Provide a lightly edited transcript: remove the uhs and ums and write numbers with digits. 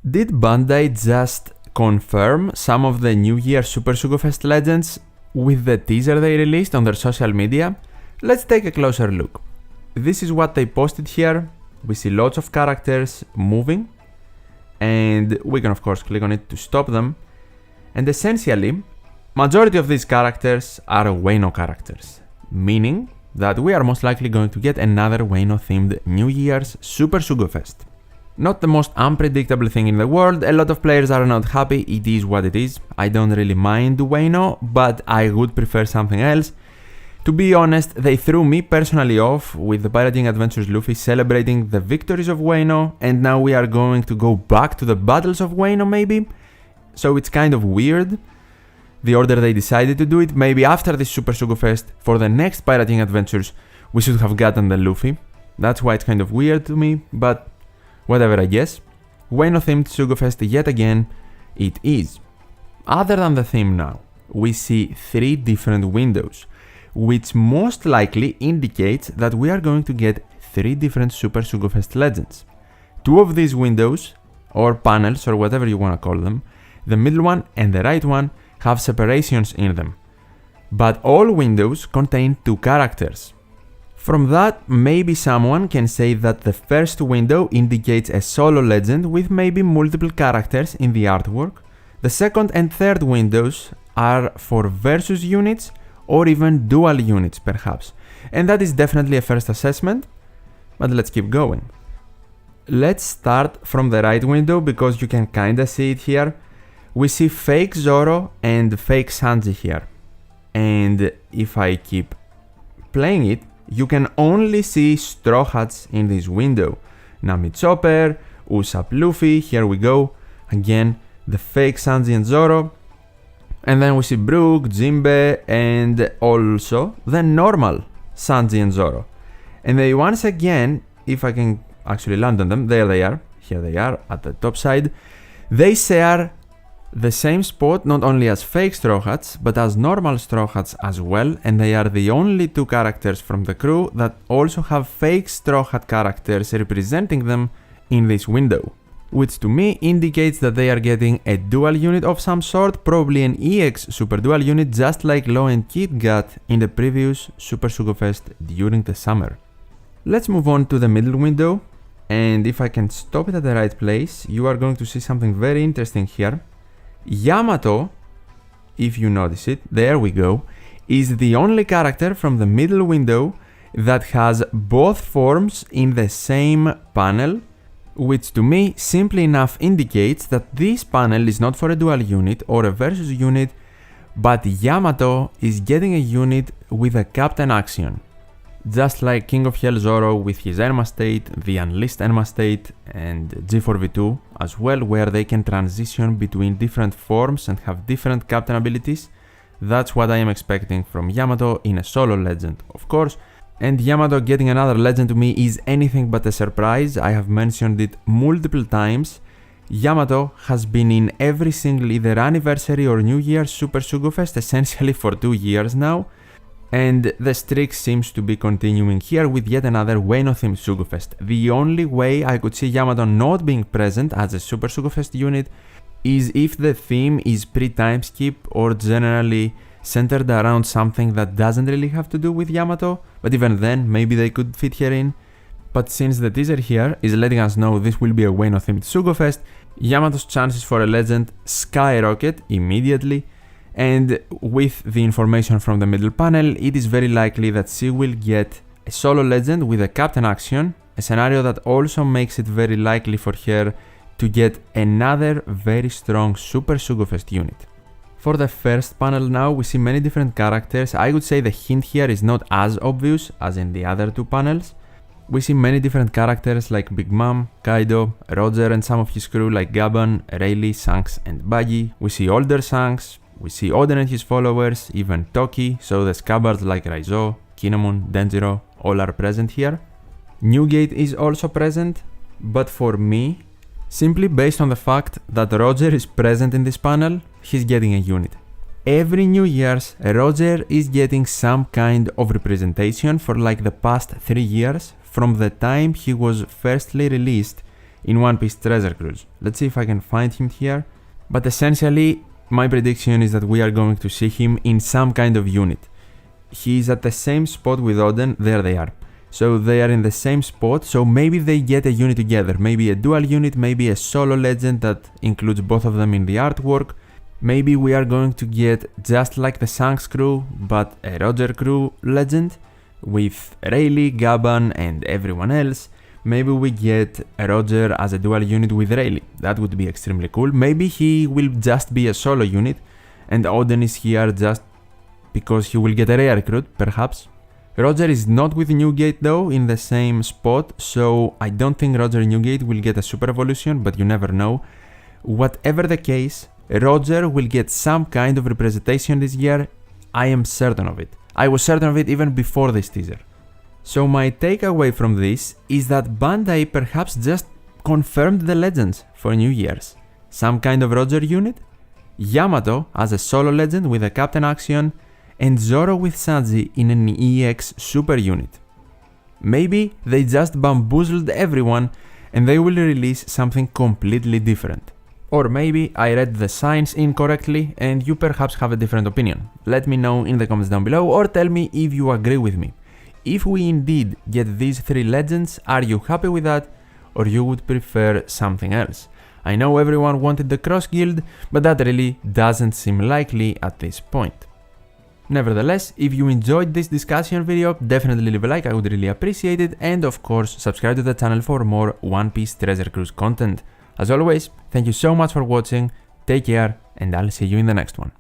Did Bandai just confirm some of the New Year Super Sugo Fest legends with the teaser they released on their social media? Let's take a closer look. This is what they posted here. We see lots of characters moving, and we can of course click on it to stop them. And essentially, majority of these characters are Wano characters, meaning that we are most likely going to get another Wano themed New Year's Super Sugo Fest. Not the most unpredictable thing in the world, a lot of players are not happy, it is what it is. I don't really mind Wano, but I would prefer something else. To be honest, they threw me personally off with the Pirating Adventures Luffy celebrating the victories of Wano, and now we are going to go back to the battles of Wano maybe? So it's kind of weird, the order they decided to do it. Maybe after this Super Sugo Fest, for the next Pirating Adventures, we should have gotten the Luffy. That's why it's kind of weird to me, but whatever I guess. Wano themed Sugo Fest yet again, it is. Other than the theme now, we see 3 different windows, which most likely indicates that we are going to get 3 different Super Sugo Fest legends. 2 of these windows, or panels or whatever you want to call them, the middle one and the right one, have separations in them. But all windows contain 2 characters. From that, maybe someone can say that the first window indicates a solo legend with maybe multiple characters in the artwork. The second and third windows are for versus units or even dual units perhaps. And that is definitely a first assessment, but let's keep going. Let's start from the right window because you can kinda see it here. We see fake Zoro and fake Sanji here. And if I keep playing it, you can only see Straw Hats in this window. Nami Chopper, Usopp Luffy, here we go. Again, the fake Sanji and Zoro. And then we see Brook, Jinbe, and also the normal Sanji and Zoro. And they once again, if I can actually land on them, there they are. Here they are at the top side. They share the same spot not only as fake Straw Hats, but as normal Straw Hats as well, and they are the only 2 characters from the crew that also have fake Straw Hat characters representing them in this window. Which to me indicates that they are getting a dual unit of some sort, probably an EX Super Dual unit just like Law and Kid got in the previous Super Sugo Fest during the summer. Let's move on to the middle window, and if I can stop it at the right place, you are going to see something very interesting here. Yamato, if you notice it, there we go, is the only character from the middle window that has both forms in the same panel, which to me simply enough indicates that this panel is not for a dual unit or a versus unit, but Yamato is getting a unit with a Captain Action. Just like King of Hell Zoro with his Enma state, the Unleashed Enma state, and G4V2 as well, where they can transition between different forms and have different captain abilities. That's what I am expecting from Yamato in a solo legend, of course. And Yamato getting another legend to me is anything but a surprise. I have mentioned it multiple times. Yamato has been in every single either anniversary or New Year Super Sugo Fest essentially for 2 years now. And the streak seems to be continuing here with yet another Wano themed Sugo Fest. The only way I could see Yamato not being present as a Super Sugo Fest unit is if the theme is pre-time skip or generally centered around something that doesn't really have to do with Yamato, but even then maybe they could fit here in. But since the teaser here is letting us know this will be a Wano themed Sugo Fest, Yamato's chances for a legend skyrocket immediately. And with the information from the middle panel, it is very likely that she will get a solo legend with a Captain Action, a scenario that also makes it very likely for her to get another very strong Super Sugo Fest unit. For the first panel now, we see many different characters. I would say the hint here is not as obvious as in the other 2 panels. We see many different characters like Big Mom, Kaido, Roger and some of his crew like Gaban, Rayleigh, Shanks and Buggy. We see older Shanks. We see Oden and his followers, even Toki, so the scabbards like Raizo, Kinemon, Denjiro, all are present here. Newgate is also present, but for me, simply based on the fact that Roger is present in this panel, he's getting a unit. Every New Year's, Roger is getting some kind of representation for like the past 3 years, from the time he was firstly released in One Piece Treasure Cruise. Let's see if I can find him here. But essentially, my prediction is that we are going to see him in some kind of unit. He is at the same spot with Oden, there they are. So they are in the same spot, so maybe they get a unit together. Maybe a dual unit, maybe a solo legend that includes both of them in the artwork. Maybe we are going to get just like the Shanks crew, but a Roger crew legend with Rayleigh, Gaban and everyone else. Maybe we get Roger as a dual unit with Rayleigh. That would be extremely cool. Maybe he will just be a solo unit and Oden is here just because he will get a rare recruit, perhaps. Roger is not with Newgate though, in the same spot, so I don't think Roger Newgate will get a super evolution, but you never know. Whatever the case, Roger will get some kind of representation this year. I am certain of it. I was certain of it even before this teaser. So my takeaway from this is that Bandai perhaps just confirmed the legends for New Year's. Some kind of Roger unit, Yamato as a solo legend with a Captain Action, and Zoro with Sanji in an EX super unit. Maybe they just bamboozled everyone and they will release something completely different. Or maybe I read the signs incorrectly and you perhaps have a different opinion. Let me know in the comments down below or tell me if you agree with me. If we indeed get these 3 legends, are you happy with that or you would prefer something else? I know everyone wanted the Cross Guild, but that really doesn't seem likely at this point. Nevertheless, if you enjoyed this discussion video, definitely leave a like, I would really appreciate it, and of course subscribe to the channel for more One Piece Treasure Cruise content. As always, thank you so much for watching, take care, and I'll see you in the next one.